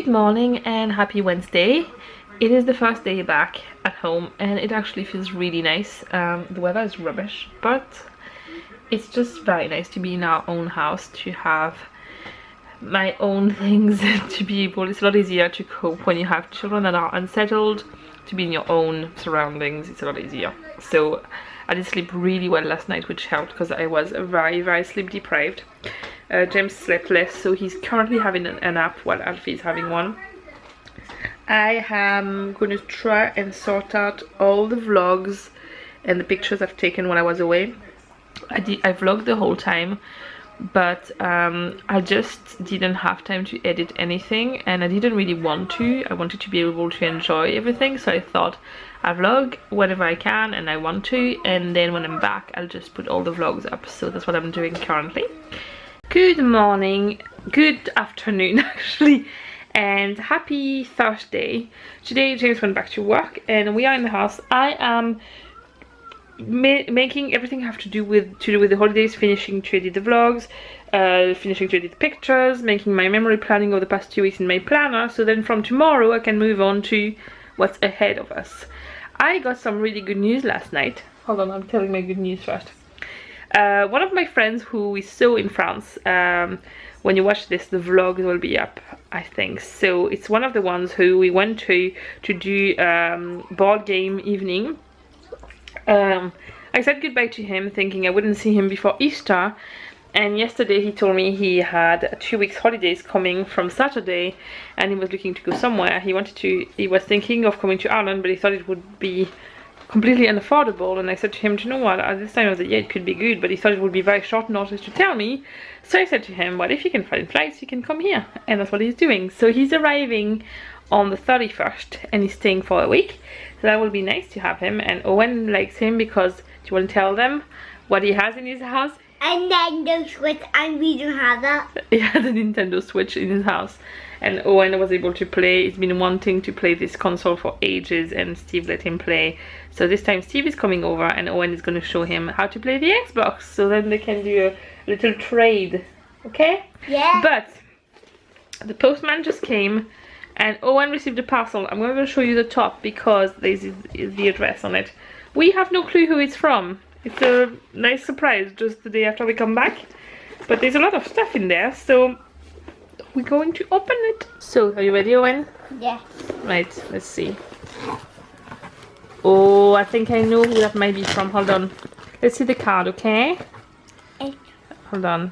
Good morning and happy Wednesday. It is the first day back at home and it actually feels really nice. The weather is rubbish, but it's just very nice to be in our own house, to have my own things, to be able, it's a lot easier to cope when you have children that are unsettled, to be in your own surroundings, it's a lot easier. So I did sleep really well last night, which helped because I was very sleep deprived. James slept less, so he's currently having a nap while Alfie is having one. I am going to try and sort out all the vlogs and the pictures I've taken while I was away. I vlogged the whole time, but I just didn't have time to edit anything, and I didn't really want to. I wanted to be able to enjoy everything, so I thought I vlog whenever I can and I want to, and then when I'm back I'll just put all the vlogs up. So that's what I'm doing currently. Good morning, good afternoon actually, and happy Thursday. Today James went back to work and we are in the house. I am making everything have to do with the holidays, finishing to edit the vlogs, finishing to edit the pictures, making my memory planning of the past 2 weeks in my planner, so then from tomorrow I can move on to what's ahead of us. I got some really good news last night. Hold on, I'm telling my good news first. One of my friends who we saw in France, when you watch this the vlog will be up, I think, so it's one of the ones who we went to do board game evening. I said goodbye to him thinking I wouldn't see him before Easter, and yesterday he told me he had 2 weeks holidays coming from Saturday and he was looking to go somewhere. He was thinking of coming to Ireland, but he thought it would be completely unaffordable, and I said to him, do you know what, at this time of the year it could be good, but he thought it would be very short notice to tell me. So I said to him, well, if you can find flights you can come here, and that's what he's doing. So he's arriving on the 31st and he's staying for a week, so that will be nice to have him. And Owen likes him because, do you want to tell them what he has in his house? A Nintendo Switch, and we don't have that. He has a Nintendo Switch in his house, and Owen was able to play. He's been wanting to play this console for ages and Steve let him play. So this time Steve is coming over and Owen is going to show him how to play the Xbox, so then they can do a little trade, okay? Yeah. But the postman just came and Owen received a parcel. I'm going to show you the top because there's the address on it. We have no clue who it's from. It's a nice surprise just the day after we come back, but there's a lot of stuff in there, so we're going to open it. So are you ready, Owen? Yeah. Right, let's see. Oh, I think I know who that might be from. Hold on, let's see the card, okay? Hold on,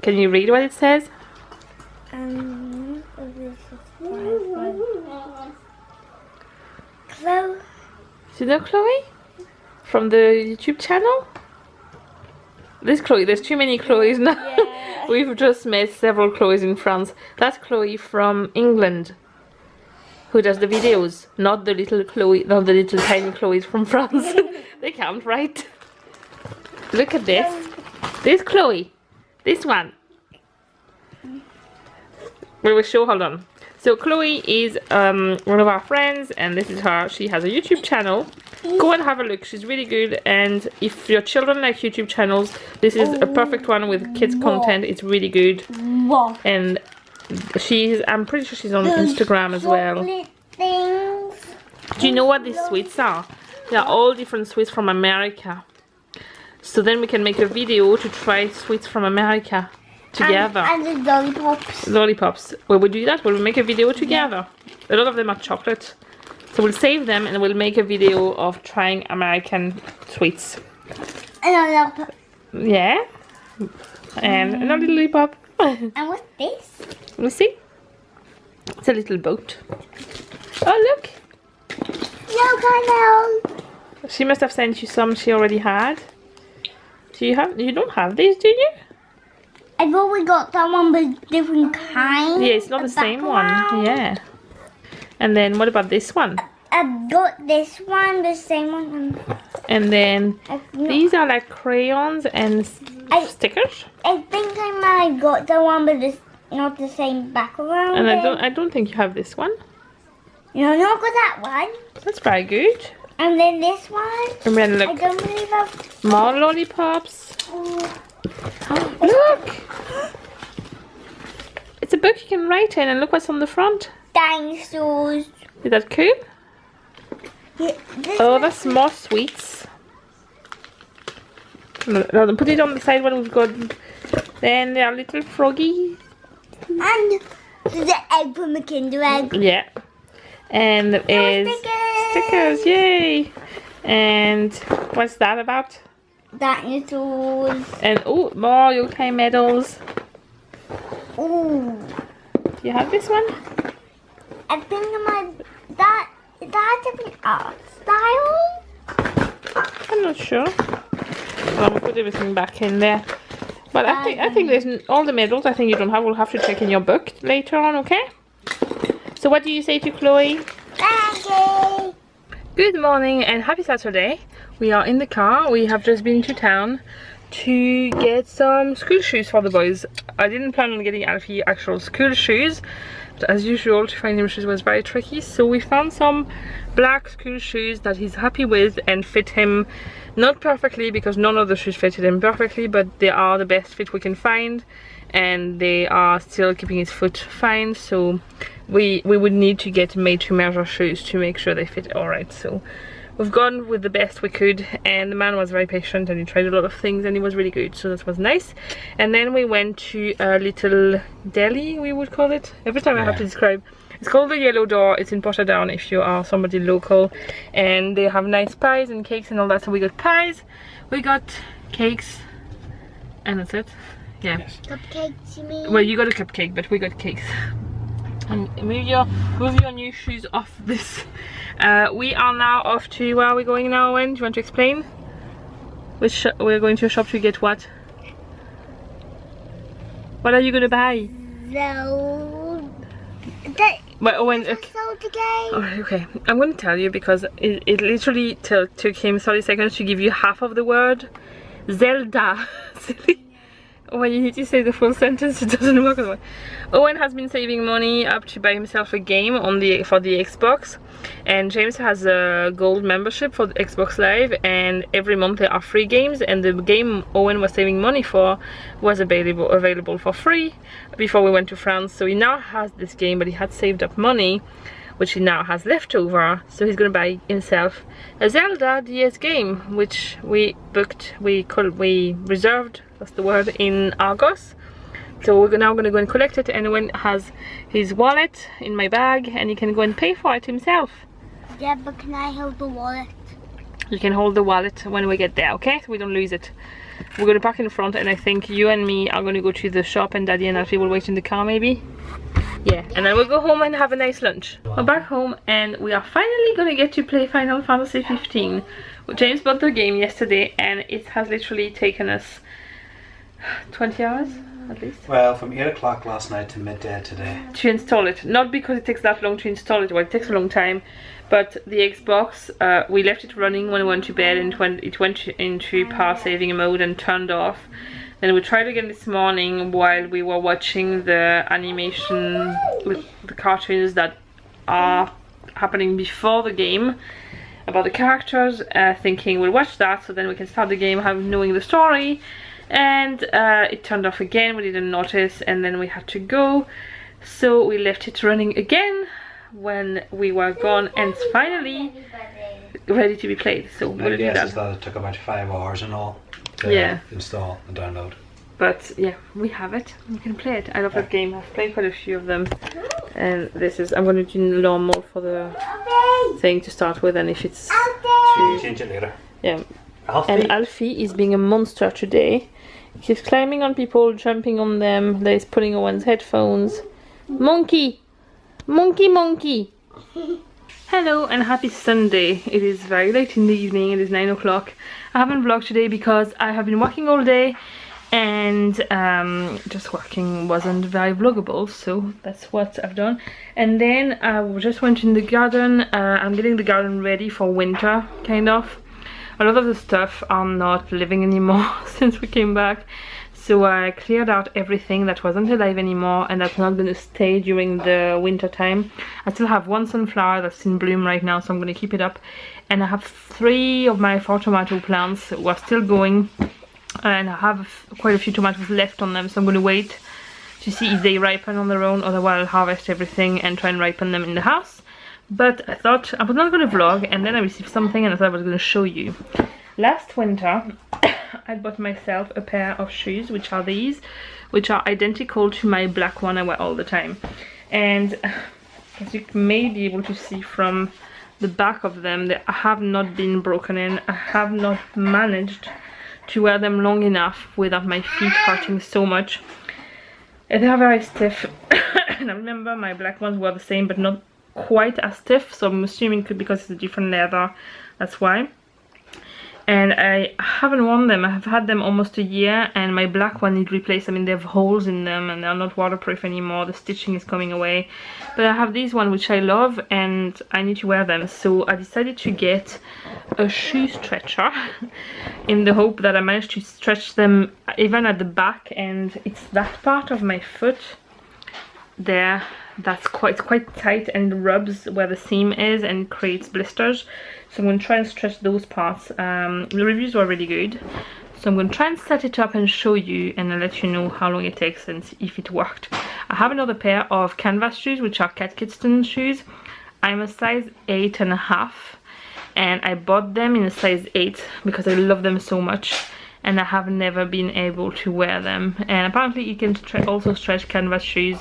can you read what it says? Chloe. Do you know Chloe? From the YouTube channel? This Chloe, there's too many Chloes now. Yeah. We've just met several Chloes in France. That's Chloe from England, who does the videos, not the little Chloe, not the little tiny Chloes from France. They count, right? Look at this. This Chloe. This one. We will show, hold on. So Chloe is one of our friends, and this is her. She has a YouTube channel. Go and have a look, she's really good, and if your children like YouTube channels, this is a perfect one with kids content. It's really good. And I'm pretty sure she's on Instagram as well. Do you know what these sweets are? They are all different sweets from America. So then we can make a video to try sweets from America together. And the lollipops. Lollipops. Will we do that? Will we make a video together? A lot of them are chocolate. So we'll save them and we'll make a video of trying American sweets. And a lollipop. Yeah. And another lollipop. And what's this? Let me see. It's a little boat. Oh, look. No, Carmel. She must have sent you some she already had. You don't have these, do you? I thought we got that one with different kinds. Yeah, it's not the same one. Yeah. And then what about this one? I got this one, the same one. And then these are like crayons and stickers. I think I might have got the one with not the same background. And I don't think you have this one. No, not got that one. That's very good. And then this one. And then look. I don't believe I've... More lollipops. Oh. Look! It's a book you can write in, and look what's on the front. Dinosaurs. Is that cool? Yeah, Oh, that's more sweets. No, put it on the side when we've got. Then there are little froggy. And the egg from the Kinder Egg. Yeah. And there is stickers, yay! And what's that about? Dinosaurs. And oh, more UK medals. Ooh. Do you have this one? I think that is that a different art style? I'm not sure. Well, I'll put everything back in there. But I think there's all the medals. I think you don't have. We'll have to check in your book later on, okay? So what do you say to Chloe? Thank you. Good morning and happy Saturday. We are in the car. We have just been to town to get some school shoes for the boys. I didn't plan on getting Alfie actual school shoes, but as usual to find him shoes was very tricky, so we found some black school shoes that he's happy with and fit him, not perfectly because none of the shoes fitted him perfectly, but they are the best fit we can find and they are still keeping his foot fine, so we would need to get made to measure shoes to make sure they fit alright. So we've gone with the best we could, and the man was very patient and he tried a lot of things and he was really good, so that was nice. And then we went to a little deli, we would call it. Every time I have to describe. It's called the Yellow Door. It's in Portadown if you are somebody local, and they have nice pies and cakes and all that. So we got pies, we got cakes, and that's it. Yeah. Yes. Cupcakes, you mean? Well, you got a cupcake, but we got cakes. And move your new shoes off this. We are now off to, where are we going now, Owen? Do you want to explain? We're going to a shop to get what? What are you going to buy? Well, Owen, okay. I'm going to tell you because it literally took him 30 seconds to give you half of the word. Zelda. Silly. When you need to say the full sentence, it doesn't work. Owen has been saving money up to buy himself a game for the Xbox, and James has a gold membership for the Xbox Live, and every month there are free games, and the game Owen was saving money for was available for free before we went to France. So he now has this game, but he had saved up money which he now has left over, so he's gonna buy himself a Zelda DS game, which we reserved, that's the word, in Argos. So we're now gonna go and collect it, and Owen has his wallet in my bag and he can go and pay for it himself. Yeah, but can I hold the wallet? You can hold the wallet when we get there, okay? So we don't lose it. We're gonna park in the front, and I think you and me are gonna go to the shop, and Daddy and Alfie will wait in the car maybe. Yeah, and then we'll go home and have a nice lunch. We're back home and we are finally gonna get to play Final Fantasy 15. James bought the game yesterday and it has literally taken us 20 hours at least. Well, from 8 o'clock last night to midday today. To install it. Not because it takes that long to install it, well, it takes a long time, but the Xbox, we left it running when we went to bed, and it went into power saving mode and turned off. Then we tried again this morning while we were watching the animation with the cartoons that are happening before the game about the characters, thinking we'll watch that so then we can start the game knowing the story, and it turned off again. We didn't notice, and then we had to go, so we left it running again when we were gone, and it's finally ready to be played. So we'll do that. It took about 5 hours and all to install and download. But yeah, we have it. We can play it. I love that game. I've played quite a few of them. And this is, I'm going to do learn more for the thing to start with, and if it's you change it later. Yeah. And Alfie is being a monster today. He's climbing on people, jumping on them. He's pulling Owen's headphones. Monkey! Monkey, monkey! Hello and happy Sunday. It is very late in the evening. It is 9 o'clock. I haven't vlogged today because I have been working all day, and just working wasn't very vloggable, so that's what I've done. And then I just went in the garden. I'm getting the garden ready for winter, kind of. A lot of the stuff are not living anymore since we came back, so I cleared out everything that wasn't alive anymore and that's not going to stay during the winter time. I still have one sunflower that's in bloom right now, so I'm going to keep it up, and I have 3 of my 4 tomato plants who are still going, and I have quite a few tomatoes left on them, so I'm going to wait to see if they ripen on their own, otherwise I'll harvest everything and try and ripen them in the house. But I thought I was not going to vlog, and then I received something and I thought I was going to show you. Last winter I bought myself a pair of shoes, which are these, which are identical to my black one I wear all the time. And as you may be able to see from the back of them, they have not been broken in. I have not managed to wear them long enough without my feet hurting so much. And they are very stiff. And I remember my black ones were the same, but not quite as stiff, so I'm assuming it could be because it's a different leather, that's why. And I haven't worn them. I have had them almost a year, and my black one needs replaced. I mean, they have holes in them and they're not waterproof anymore. The stitching is coming away. But I have these one which I love and I need to wear them. So I decided to get a shoe stretcher in the hope that I managed to stretch them even at the back, and it's that part of my foot there that's quite tight and rubs where the seam is and creates blisters. So I'm going to try and stretch those parts. The reviews were really good, so I'm going to try and set it up and show you, and I'll let you know how long it takes and if it worked. I have another pair of canvas shoes, which are Cat Kidston shoes. I'm a size 8.5, and I bought them in a size 8 because I love them so much, and I have never been able to wear them. And apparently you can also stretch canvas shoes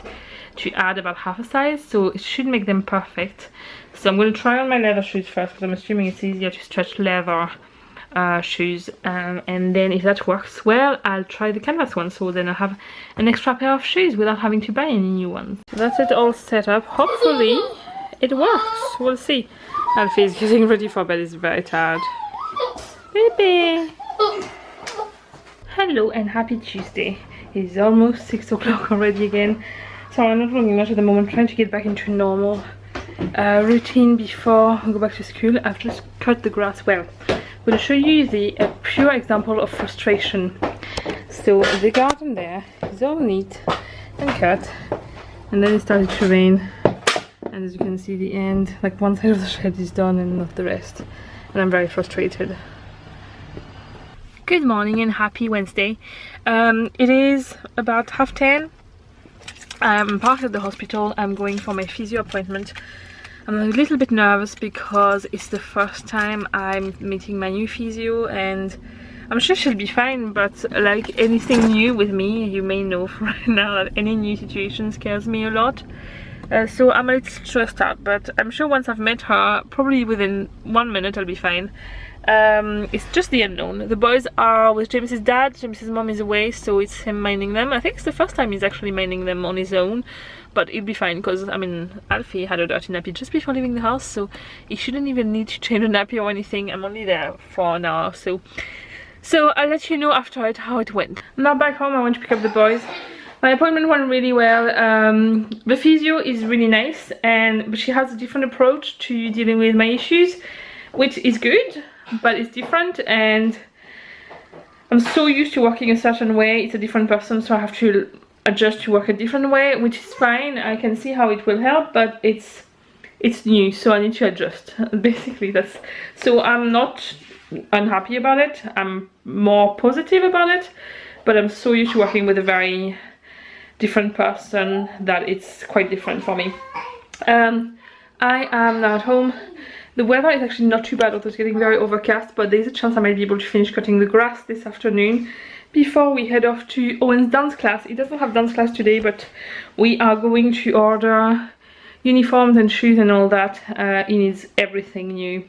to add about half a size, so it should make them perfect. So I'm going to try on my leather shoes first, because I'm assuming it's easier to stretch leather shoes, and then if that works well, I'll try the canvas one, so then I'll have an extra pair of shoes without having to buy any new ones. So that's it all set up. Hopefully it works, we'll see. Alfie is getting ready for bed, he's very tired. Baby! Hello and happy Tuesday. It's almost 6 o'clock already again. So I'm not vlogging much at the moment, trying to get back into normal routine before I go back to school. I've just cut the grass. Well, I'm going to show you a pure example of frustration. So the garden there is all neat and cut, and then it started to rain, and as you can see the end, like one side of the shed is done and not the rest, and I'm very frustrated. Good morning and happy Wednesday. It is about 10:30. I'm parked at the hospital. I'm going for my physio appointment. I'm a little bit nervous because it's the first time I'm meeting my new physio, and I'm sure she'll be fine, but like anything new with me, you may know right now that any new situation scares me a lot. So I'm a little stressed out, but I'm sure once I've met her, probably within 1 minute I'll be fine. It's just the unknown. The boys are with James's dad. James's mom is away, so it's him minding them. I think it's the first time he's actually minding them on his own, but it'll be fine because, I mean, Alfie had a dirty nappy just before leaving the house, so he shouldn't even need to change a nappy or anything. I'm only there for an hour, so I'll let you know after it how it went. Now back home, I want to pick up the boys. My appointment went really well. The physio is really nice, but she has a different approach to dealing with my issues, which is good, but it's different, and I'm so used to working a certain way. It's a different person, so I have to adjust to work a different way, which is fine. I can see how it will help, but it's new, so I need to adjust. Basically, that's so I'm not unhappy about it. I'm more positive about it, but I'm so used to working with a very different person that it's quite different for me. I am now at home. The weather is actually not too bad, although it's getting very overcast, but there's a chance I might be able to finish cutting the grass this afternoon before we head off to Owen's dance class. He doesn't have dance class today, but we are going to order uniforms and shoes and all that. He needs everything new.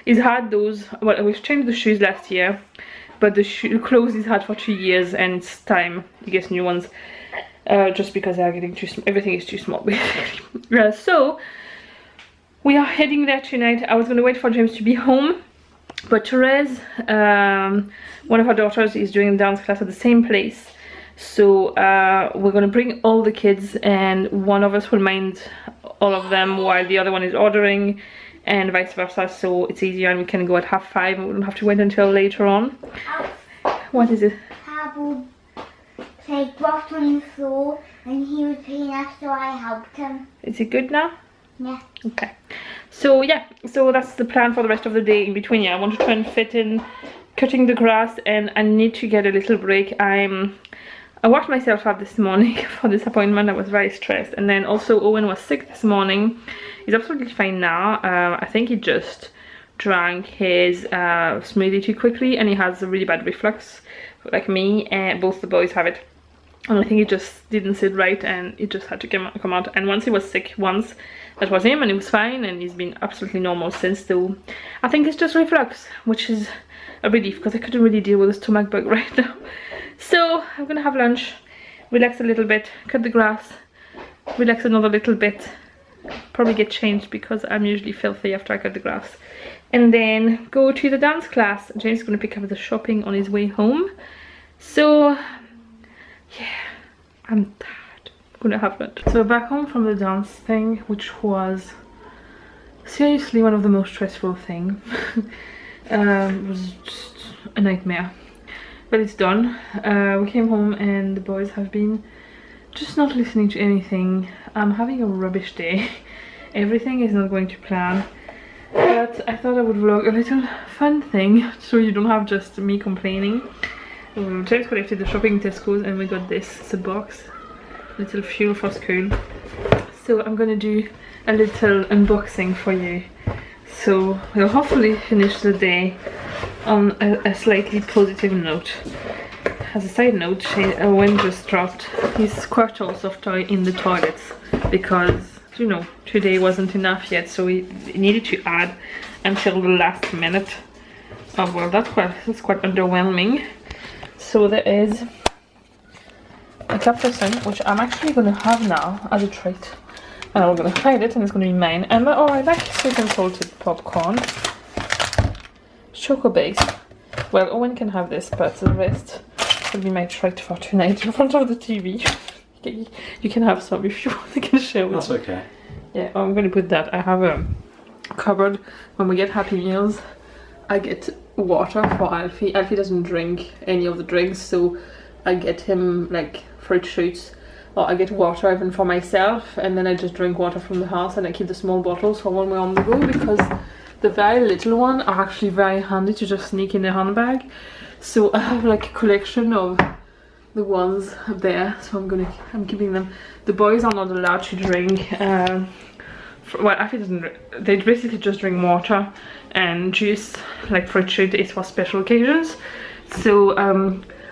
He's had those, well, we've changed the shoes last year, but the clothes he's had for 2 years, and it's time he gets new ones, just because they're getting too small. Everything is too small, basically. So we are heading there tonight. I was going to wait for James to be home, but Therese, one of her daughters, is doing a dance class at the same place. So we're going to bring all the kids, and one of us will mind all of them while the other one is ordering, and vice versa. So it's easier, and we can go at 5:30 and we don't have to wait until later on. What is it? Pablo played rock on the floor and he was playing after I helped him. Is it good now? Yeah. Okay. So yeah, so that's the plan for the rest of the day. In between, yeah, I want to try and fit in cutting the grass, and I need to get a little break. I'm I worked myself up this morning for this appointment. I was very stressed, and then also Owen was sick this morning. He's absolutely fine now. I think he just drank his smoothie too quickly, and he has a really bad reflux like me, and both the boys have it. And I think he just didn't sit right, and it just had to come out. And once he was sick once, that was him, and he was fine, and he's been absolutely normal since. So I think it's just reflux, which is a relief because I couldn't really deal with a stomach bug right now. So I'm gonna have lunch, relax a little bit, cut the grass, relax another little bit, probably get changed because I'm usually filthy after I cut the grass, and then go to the dance class. James is gonna pick up the shopping on his way home. So yeah, I'm tired. I'm gonna have lunch. So back home from the dance thing, which was seriously one of the most stressful things. It was just a nightmare, but it's done. We came home and the boys have been just not listening to anything. I'm having a rubbish day. Everything is not going to plan, but I thought I would vlog a little fun thing so you don't have just me complaining. James collected the shopping in Tesco's, and we got this. It's a box, little fuel for school. So I'm gonna do a little unboxing for you. So we'll hopefully finish the day on a slightly positive note. As a side note, Owen just dropped his Squirtle soft toy in the toilets because, you know, today wasn't enough yet, so we needed to add until the last minute. Oh well, that's quite underwhelming. So there is a Captain, which I'm actually gonna have now as a treat. And I'm gonna hide it, and it's gonna be mine. And oh, I like sweet and salted popcorn. Choco bakes. Well, Owen can have this, but the rest will be my treat for tonight in front of the TV. You can have some if you want. I can share with you. That's okay. Yeah, I'm gonna put that. I have a cupboard. When we get Happy Meals, I get water for Alfie. Alfie doesn't drink any of the drinks, so I get him like fruit shoots, or I get water even for myself, and then I just drink water from the house, and I keep the small bottles for when we're on the go, because the very little one are actually very handy to just sneak in a handbag. So I have like a collection of the ones up there, so I'm keeping them. The boys are not allowed to drink well, Alfie doesn't, they basically just drink water and juice. Like fruit shoot is for special occasions, so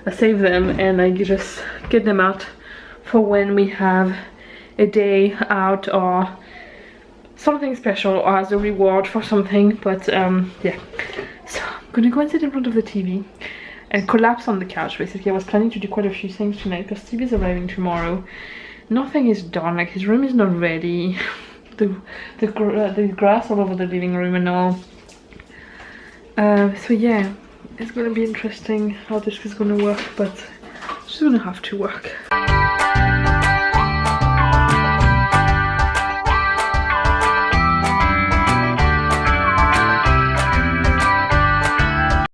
I save them and I just get them out for when we have a day out or something special, or as a reward for something. But yeah, so I'm gonna go and sit in front of the TV and collapse on the couch. Basically, I was planning to do quite a few things tonight because Stevie's arriving tomorrow. Nothing is done, like his room is not ready. The grass all over the living room and all. So yeah, it's gonna be interesting how this is gonna work, but it's just gonna have to work.